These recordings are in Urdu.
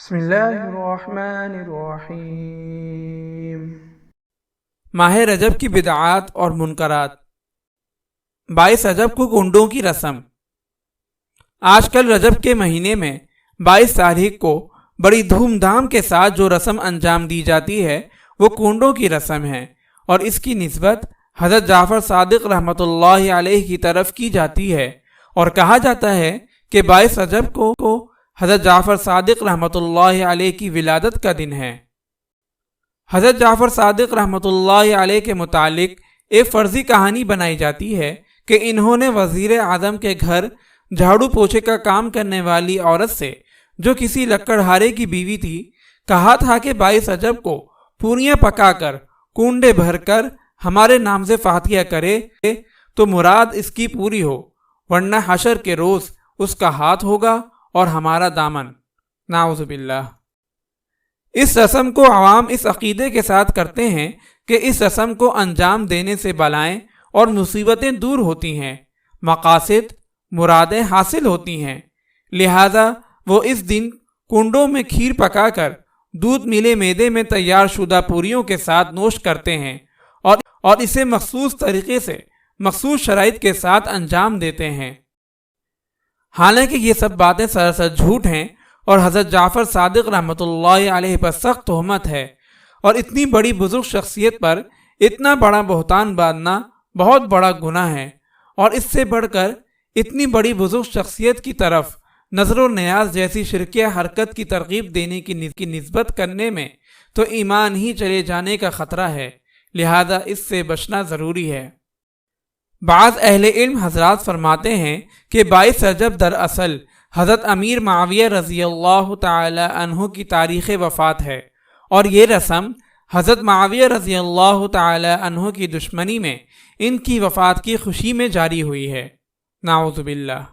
بسم اللہ الرحمن الرحیم۔ ماہ رجب کی بدعات اور منکرات۔ 22 رجب کو کنڈوں کی رسم۔ آج کل رجب کے مہینے میں 22 تاریخ کو بڑی دھوم دھام کے ساتھ جو رسم انجام دی جاتی ہے وہ کنڈوں کی رسم ہے، اور اس کی نسبت حضرت جعفر صادق رحمۃ اللہ علیہ کی طرف کی جاتی ہے، اور کہا جاتا ہے کہ 22 رجب کو حضرت جعفر صادق رحمۃ اللہ علیہ کی ولادت کا دن ہے۔ حضرت جعفر صادق رحمۃ اللہ علیہ کے متعلق ایک فرضی کہانی بنائی جاتی ہے کہ انہوں نے وزیر اعظم کے گھر جھاڑو پوچھے کا کام کرنے والی عورت سے، جو کسی لکڑہارے کی بیوی تھی، کہا تھا کہ 22 رجب کو پوریاں پکا کر کنڈے بھر کر ہمارے نام سے فاتحہ کرے تو مراد اس کی پوری ہو، ورنہ حشر کے روز اس کا ہاتھ ہوگا اور ہمارا دامن۔ نعوذ باللہ۔ اس رسم کو عوام اس عقیدے کے ساتھ کرتے ہیں کہ اس رسم کو انجام دینے سے بلائیں اور مصیبتیں دور ہوتی ہیں، مقاصد مرادیں حاصل ہوتی ہیں، لہذا وہ اس دن کنڈوں میں کھیر پکا کر دودھ ملے میدے میں تیار شدہ پوریوں کے ساتھ نوش کرتے ہیں، اور اسے مخصوص طریقے سے مخصوص شرائط کے ساتھ انجام دیتے ہیں۔ حالانکہ یہ سب باتیں سراسر جھوٹ ہیں اور حضرت جعفر صادق رحمۃ اللہ علیہ پر سخت تہمت ہے، اور اتنی بڑی بزرگ شخصیت پر اتنا بڑا بہتان باندھنا بہت بڑا گناہ ہے، اور اس سے بڑھ کر اتنی بڑی بزرگ شخصیت کی طرف نظر و نیاز جیسی شرکیہ حرکت کی ترغیب دینے کی نسبت کرنے میں تو ایمان ہی چلے جانے کا خطرہ ہے، لہذا اس سے بچنا ضروری ہے۔ بعض اہل علم حضرات فرماتے ہیں کہ 22 رجب دراصل حضرت امیر معاویہ رضی اللہ تعالی عنہ کی تاریخ وفات ہے، اور یہ رسم حضرت معاویہ رضی اللہ تعالی عنہ کی دشمنی میں ان کی وفات کی خوشی میں جاری ہوئی ہے۔ نعوذ باللہ۔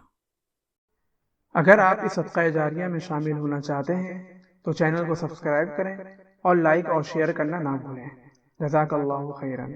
اگر آپ اس صدقہ جاریہ میں شامل ہونا چاہتے ہیں تو چینل کو سبسکرائب کریں اور لائک اور شیئر کرنا نہ بھولیں۔ جزاک اللہ خیرا۔